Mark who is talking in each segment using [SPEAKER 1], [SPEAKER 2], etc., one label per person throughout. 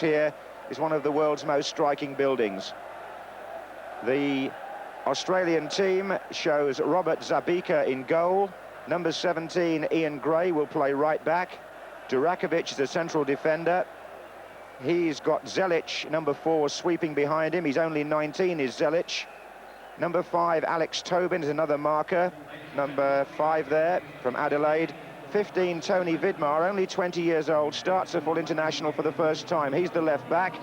[SPEAKER 1] Here is one of the world's most striking buildings. The Australian team shows Robert Zabika in goal. Number 17, Ian Gray, will play right back. Durakovic is a central defender. He's got Zelic, number 4, sweeping behind him. He's only 19, is Zelic. Number 5, Alex Tobin, is another marker. Number 5 there from Adelaide. 15, Tony Vidmar, only 20 years old, starts a full international for the first time. He's the left back.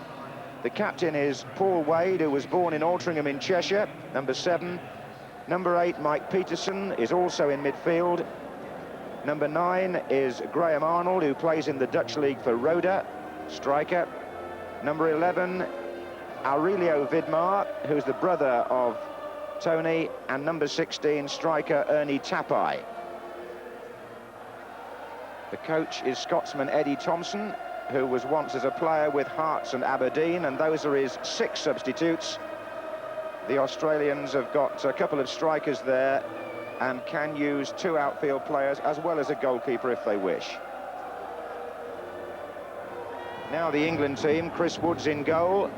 [SPEAKER 1] The captain is Paul Wade, who was born in Altrincham in Cheshire, number 7. Number 8, Mike Peterson, is also in midfield. Number 9 is Graham Arnold, who plays in the Dutch league for Roda, striker. Number 11, Aurelio Vidmar, who's the brother of Tony, and number 16, striker Ernie Tapai. The coach is Scotsman Eddie Thompson, who was once as a player with Hearts and Aberdeen, and those are his 6 substitutes. The Australians have got a couple of strikers there and can use 2 outfield players as well as a goalkeeper if they wish. Now the England team, Chris Woods in goal.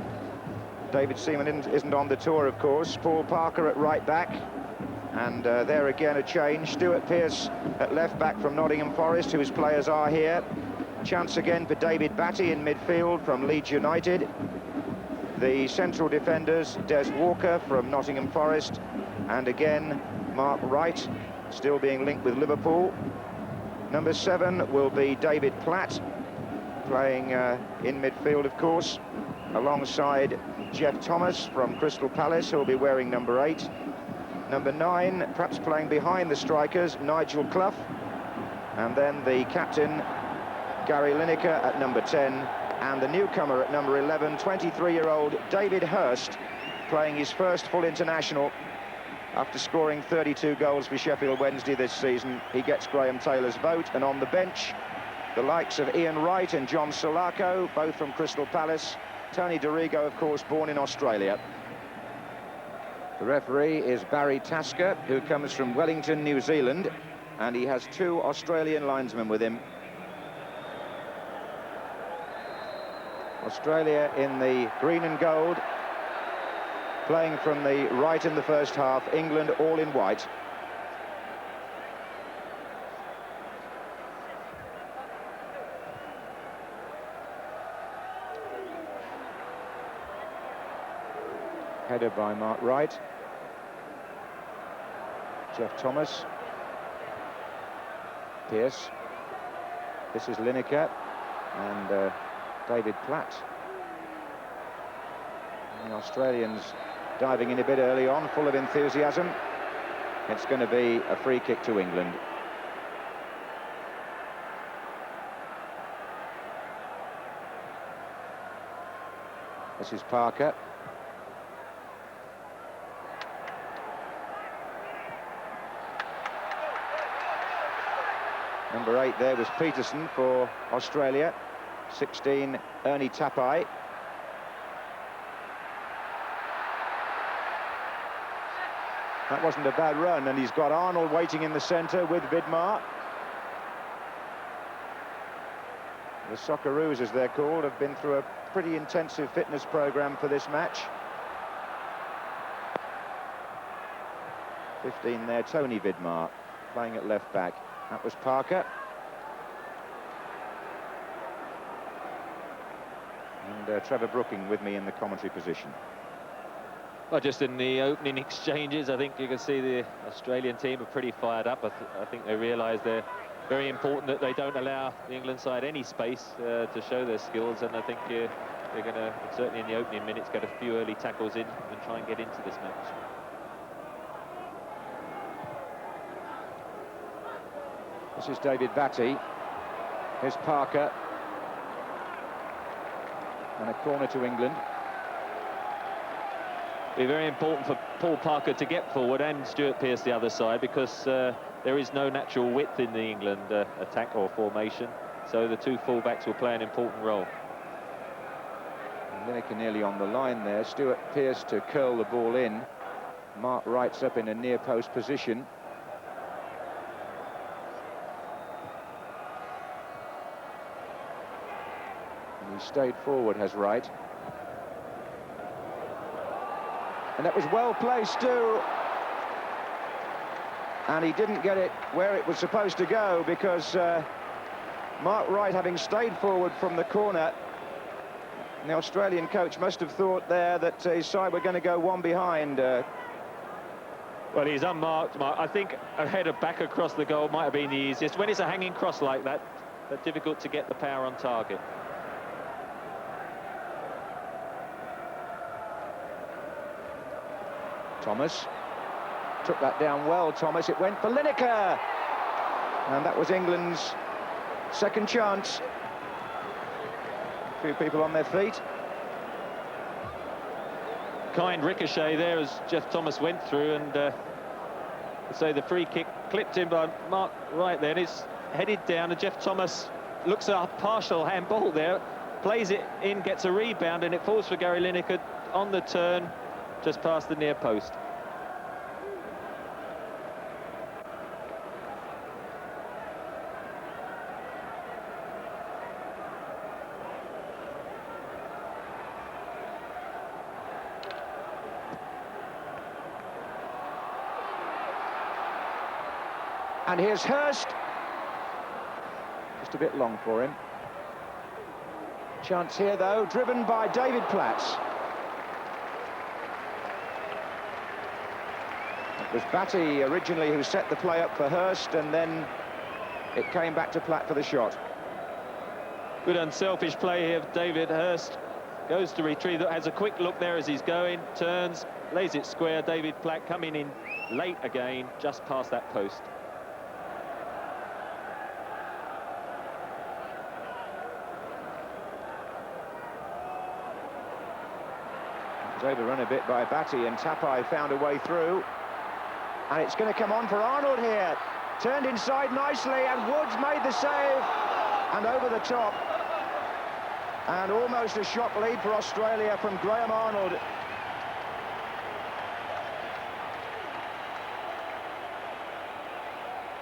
[SPEAKER 1] David Seaman isn't on the tour, of course. Paul Parker at right back. And there again a change. Stuart Pearce at left back from Nottingham Forest, whose players are here. Chance again for David Batty in midfield from Leeds United. The central defenders, Des Walker from Nottingham Forest, and again Mark Wright, still being linked with Liverpool. Number 7 will be David Platt, playing in midfield, of course, alongside Jeff Thomas from Crystal Palace, who will be wearing number 8. Number 9, perhaps playing behind the strikers, Nigel Clough. And then the captain, Gary Lineker at number 10. And the newcomer at number 11, 23-year-old David Hirst, playing his first full international after scoring 32 goals for Sheffield Wednesday this season. He gets Graham Taylor's vote. And on the bench, the likes of Ian Wright and John Solako, both from Crystal Palace. Tony Dorigo, of course, born in Australia. The referee is Barry Tasker, who comes from Wellington, New Zealand, and he has 2 Australian linesmen with him. Australia in the green and gold, playing from the right in the first half. England all in white. Header by Mark Wright. Jeff Thomas. Pearce. This is Lineker and David Platt. And the Australians diving in a bit early on, full of enthusiasm. It's going to be a free kick to England. This is Parker. Number 8 there was Peterson for Australia. 16, Ernie Tapai. That wasn't a bad run, and he's got Arnold waiting in the centre with Vidmar. The Socceroos, as they're called, have been through a pretty intensive fitness programme for this match. 15 there, Tony Vidmar, playing at left back. That was Parker. And Trevor Brooking with me in the commentary position.
[SPEAKER 2] Well, just in the opening exchanges, I think you can see the Australian team are pretty fired up. I think they realise they're very important that they don't allow the England side any space to show their skills, and I think they're going to, certainly in the opening minutes, get a few early tackles in and try and get into this match.
[SPEAKER 1] This is David Batty. Here's Parker. And a corner to England.
[SPEAKER 2] Be very important for Paul Parker to get forward and Stuart Pearce the other side, because there is no natural width in the England attack or formation, so the 2 fullbacks will play an important role.
[SPEAKER 1] Lineker nearly on the line there. Stuart Pearce to curl the ball in. Mark Wright's up in a near post position. He stayed forward, has Wright. And that was well placed too. And he didn't get it where it was supposed to go because Mark Wright, having stayed forward from the corner, the Australian coach must have thought there that his side were going to go one behind.
[SPEAKER 2] Well, he's unmarked, Mark. I think a header back across the goal might have been the easiest. When it's a hanging cross like that, it's difficult to get the power on target.
[SPEAKER 1] Thomas took that down well, Thomas. It went for Lineker. And that was England's second chance. A few people on their feet.
[SPEAKER 2] Kind ricochet there as Jeff Thomas went through, and so the free kick clipped in by Mark Wright there, and it's headed down, and Jeff Thomas looks at a partial handball there, plays it in, gets a rebound, and it falls for Gary Lineker on the turn, just past the near post.
[SPEAKER 1] And here's Hurst. Just a bit long for him. Chance here, though, driven by David Platt. It was Batty originally who set the play up for Hurst, and then it came back to Platt for the shot.
[SPEAKER 2] Good unselfish play here. David Hurst goes to retrieve, has a quick look there as he's going, turns, lays it square. David Platt coming in late again, just past that post.
[SPEAKER 1] Overrun a bit by Batty, and Tapai found a way through, and it's going to come on for Arnold here. Turned inside nicely, and Woods made the save, and over the top, and almost a shock lead for Australia from Graham Arnold.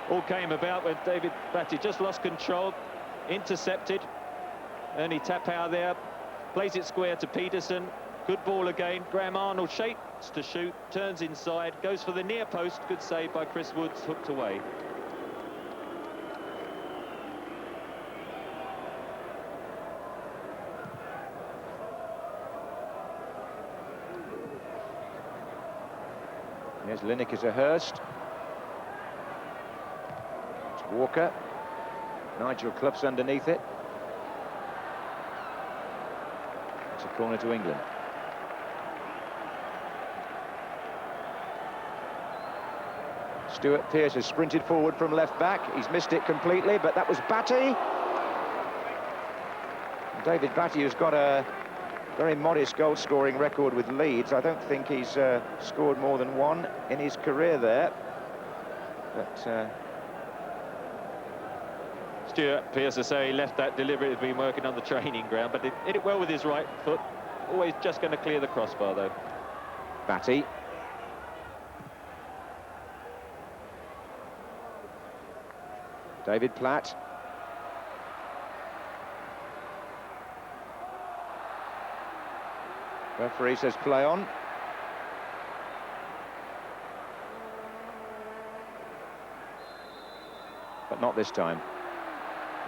[SPEAKER 2] All came about when David Batty just lost control, intercepted, Ernie Tapau there, plays it square to Peterson. Good ball again. Graham Arnold shapes to shoot, turns inside, goes for the near post. Good save by Chris Woods, hooked away.
[SPEAKER 1] Here's Lineker to Hurst. It's Walker. Nigel Clough's underneath it. It's a corner to England. Stuart Pearce has sprinted forward from left back. He's missed it completely, but that was Batty. David Batty, who's got a very modest goal-scoring record with Leeds. I don't think he's scored more than one in his career there. But
[SPEAKER 2] Stuart Pearce, I say, he left that deliberately, been working on the training ground, but hit it well with his right foot. Always just going to clear the crossbar, though.
[SPEAKER 1] Batty. David Platt. Referee says play on. But not this time.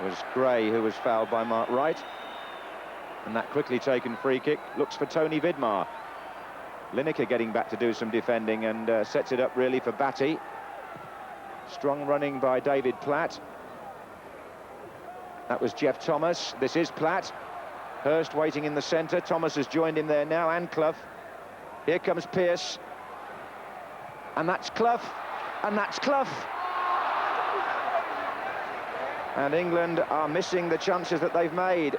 [SPEAKER 1] It was Gray who was fouled by Mark Wright. And that quickly taken free kick looks for Tony Vidmar. Lineker getting back to do some defending and sets it up really for Batty. Strong running by David Platt. That was Jeff Thomas. This is Platt. Hurst waiting in the centre. Thomas has joined him there now, and Clough. Here comes Pearce. And that's Clough. And that's Clough. And England are missing the chances that they've made.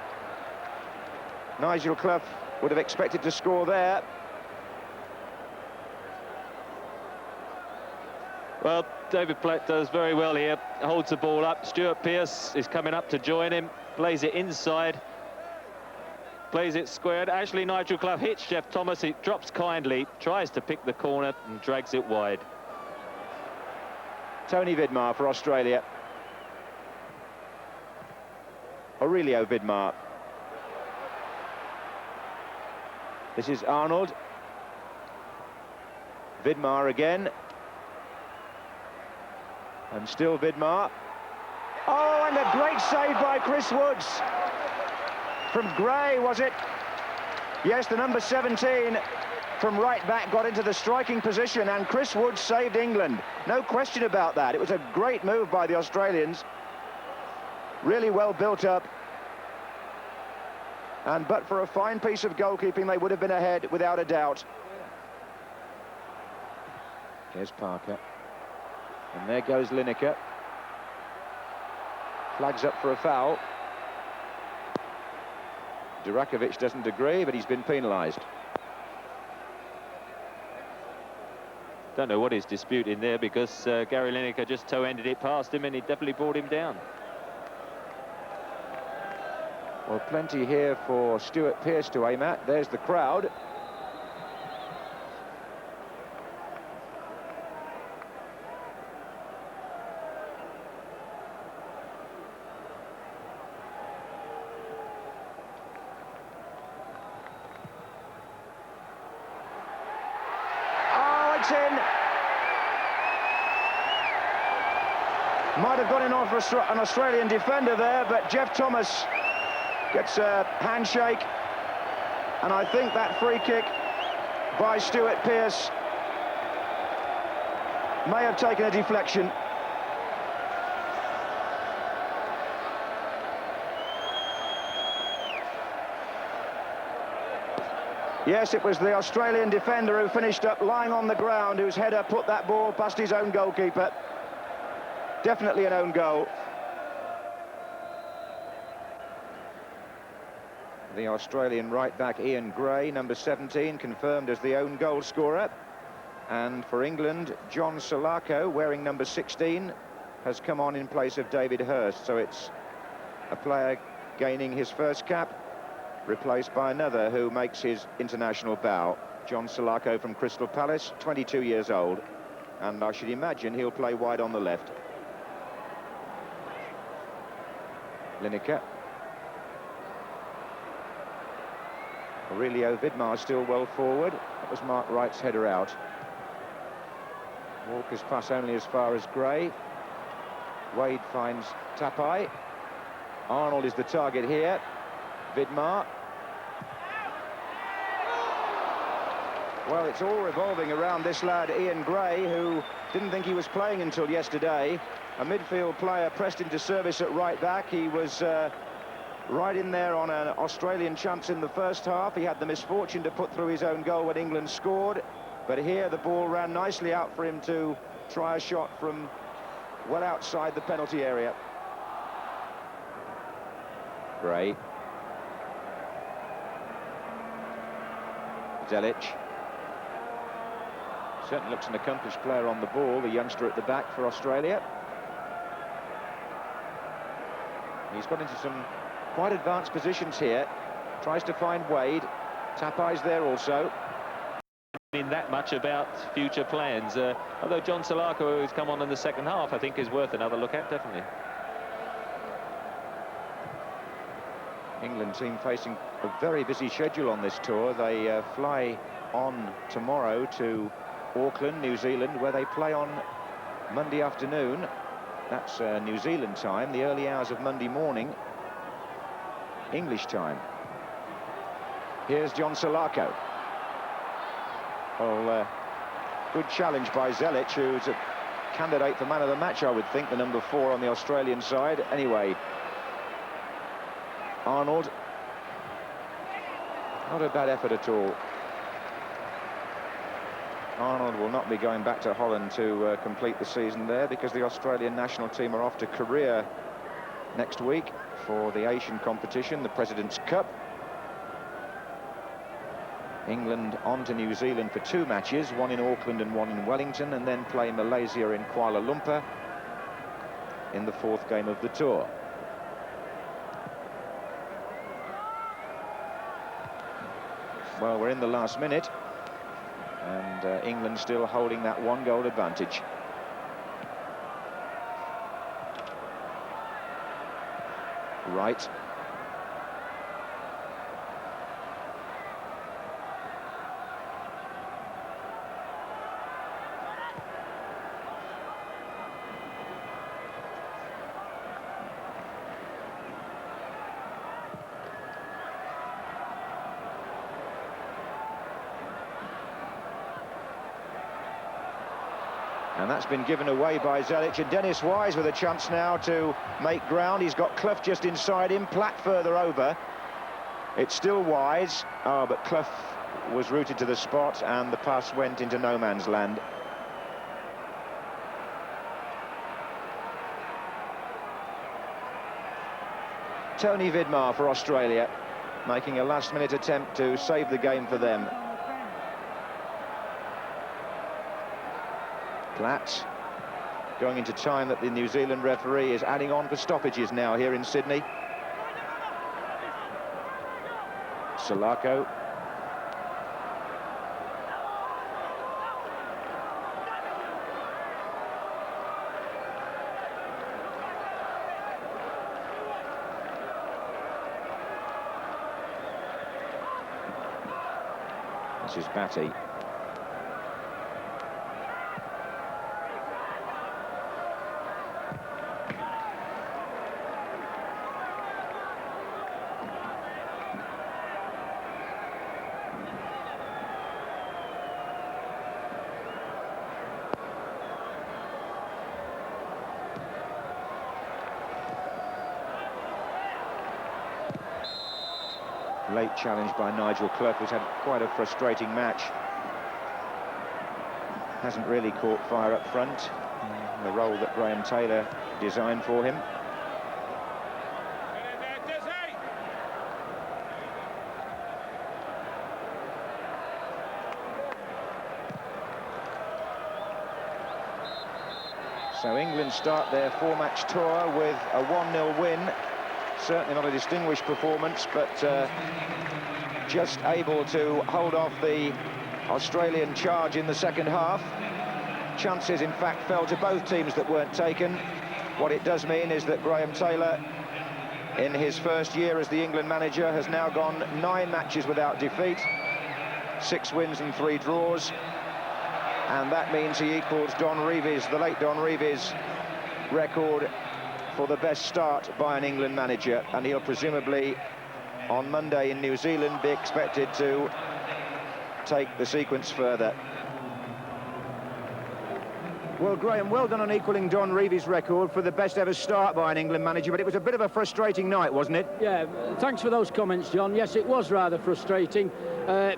[SPEAKER 1] Nigel Clough would have expected to score there.
[SPEAKER 2] Well, David Platt does very well here, holds the ball up. Stuart Pearce is coming up to join him, plays it inside, plays it squared. Actually, Nigel Clough hits Jeff Thomas, he drops kindly, tries to pick the corner and drags it wide.
[SPEAKER 1] Tony Vidmar for Australia. Aurelio Vidmar. This is Arnold. Vidmar again. And still Vidmar. Oh, and a great save by Chris Woods. From Gray, was it? Yes, the number 17 from right back got into the striking position, and Chris Woods saved England. No question about that. It was a great move by the Australians. Really well built up. And but for a fine piece of goalkeeping, they would have been ahead without a doubt. Here's Parker. And there goes Lineker. Flags up for a foul. Durakovic doesn't agree, but he's been penalised.
[SPEAKER 2] Don't know what his dispute in there, because Gary Lineker just toe-ended it past him and he definitely brought him down.
[SPEAKER 1] Well, plenty here for Stuart Pearce to aim at. There's the crowd. Oh, it's in. Might have gone in off an Australian defender there, but Jeff Thomas gets a handshake, and I think that free kick by Stuart Pearce may have taken a deflection. Yes, it was the Australian defender who finished up lying on the ground, whose header put that ball past his own goalkeeper. Definitely an own goal. The Australian right-back Ian Gray, number 17, confirmed as the own goal scorer. And for England, John Salako, wearing number 16, has come on in place of David Hirst. So it's a player gaining his first cap, replaced by another who makes his international bow. John Salako from Crystal Palace, 22 years old. And I should imagine he'll play wide on the left. Lineker. Aurelio Vidmar still well forward. That was Mark Wright's header out. Walker's pass only as far as Gray. Wade finds Tapai. Arnold is the target here. Vidmar. Well, it's all revolving around this lad, Ian Gray, who didn't think he was playing until yesterday. A midfield player pressed into service at right back. He was right in there on an Australian chance in the first half. He had the misfortune to put through his own goal when England scored. But here the ball ran nicely out for him to try a shot from well outside the penalty area. Gray. Zelic. Certainly looks an accomplished player on the ball, the youngster at the back for Australia. He's got into some quite advanced positions here. Tries to find Wade. Tapai's there also.
[SPEAKER 2] In that much about future plans, although John Salako, who's come on in the second half, I think is worth another look at, definitely. England team facing a very busy schedule on this tour. They fly on tomorrow to Auckland, New Zealand, where they play on Monday afternoon. That's New Zealand time, the early hours of Monday morning, English time. Here's John Salako. Well, good challenge by Zelic, who's a candidate for man of the match, I would think, the number 4 on the Australian side. Anyway, Arnold. Not a bad effort at all. Arnold will not be going back to Holland to complete the season there, because the Australian national team are off to Korea next week for the Asian competition, the President's Cup. England on to New Zealand for 2 matches, one in Auckland and one in Wellington, and then play Malaysia in Kuala Lumpur in the 4th game of the tour. Well, we're in the last minute, and England still holding that 1-goal advantage. Right.
[SPEAKER 1] And that's been given away by Zelic, and Dennis Wise with a chance now to make ground. He's got Clough just inside him, Platt further over. It's still Wise. Oh, but Clough was routed to the spot and the pass went into no man's land. Tony Vidmar for Australia, making a last-minute attempt to save the game for them. Platt going into time that the New Zealand referee is adding on for stoppages now here in Sydney. Salako. This is Batty. Late challenge by Nigel Clough, who's had quite a frustrating match. Hasn't really caught fire up front. The role that Graham Taylor designed for him. So England start their four-match tour with a 1-0 win. Certainly not a distinguished performance, but just able to hold off the Australian charge in the second half. Chances, in fact, fell to both teams that weren't taken. What it does mean is that Graham Taylor, in his first year as the England manager, has now gone 9 matches without defeat, 6 wins and 3 draws. And that means he equals Don Revie's, the late Don Revie's record for the best start by an England manager, and he'll presumably on Monday in New Zealand be expected to take the sequence further. Well, Graham, well done on equalling Don Revie's record for the best ever start by an England manager, but it was a bit of a frustrating night, wasn't it?
[SPEAKER 3] Yeah, thanks for those comments, John. Yes, it was rather frustrating,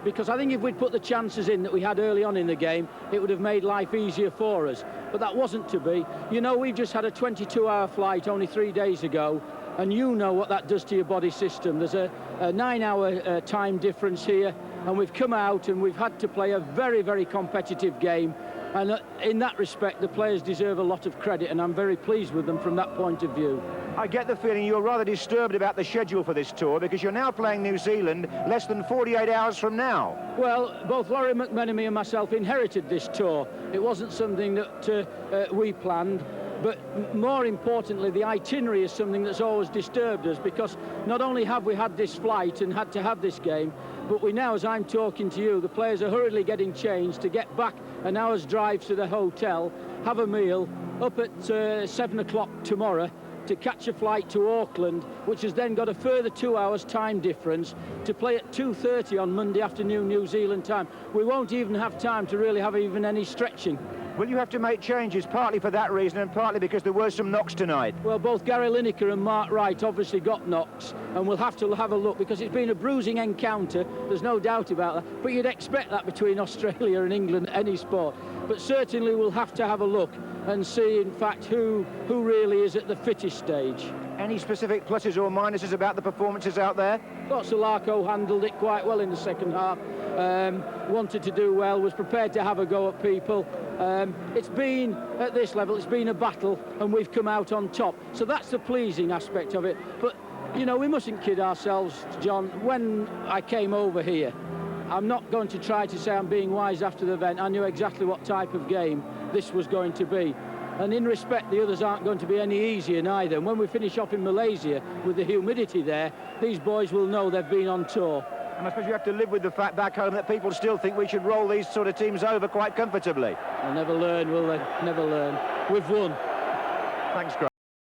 [SPEAKER 3] because I think if we'd put the chances in that we had early on in the game, it would have made life easier for us. But that wasn't to be. You know, we've just had a 22-hour flight only 3 days ago, and you know what that does to your body system. There's a 9-hour time difference here, and we've come out and we've had to play a very, very competitive game. And in that respect, the players deserve a lot of credit, and I'm very pleased with them from that point of view.
[SPEAKER 1] I get the feeling you're rather disturbed about the schedule for this tour, because you're now playing New Zealand less than 48 hours from now.
[SPEAKER 3] Well, both Laurie McMenemy and myself inherited this tour. It wasn't something that we planned. But more importantly, the itinerary is something that's always disturbed us, because not only have we had this flight and had to have this game, but we now, as I'm talking to you, the players are hurriedly getting changed to get back an hour's drive to the hotel, have a meal, up at 7 o'clock tomorrow to catch a flight to Auckland, which has then got a further 2 hours time difference to play at 2:30 on Monday afternoon New Zealand time. We won't even have time to really have even any stretching.
[SPEAKER 1] Will you have to make changes, partly for that reason and partly because there were some knocks tonight?
[SPEAKER 3] Well, both Gary Lineker and Mark Wright obviously got knocks, and we'll have to have a look, because it's been a bruising encounter, there's no doubt about that. But you'd expect that between Australia and England, any sport. But certainly we'll have to have a look and see, in fact, who really is at the fittest stage.
[SPEAKER 1] Any specific pluses or minuses about the performances out there?
[SPEAKER 3] Thought Salako handled it quite well in the second half. Wanted to do well, was prepared to have a go at people. It's been, at this level, it's been a battle, and we've come out on top. So that's the pleasing aspect of it. But, you know, we mustn't kid ourselves, John. When I came over here, I'm not going to try to say I'm being wise after the event. I knew exactly what type of game this was going to be. And in respect, the others aren't going to be any easier neither. And when we finish off in Malaysia with the humidity there, these boys will know they've been on tour.
[SPEAKER 1] And I suppose you have to live with the fact back home that people still think we should roll these sort of teams over quite comfortably.
[SPEAKER 3] They'll never learn, will they? Never learn. We've won.
[SPEAKER 1] Thanks, Graham.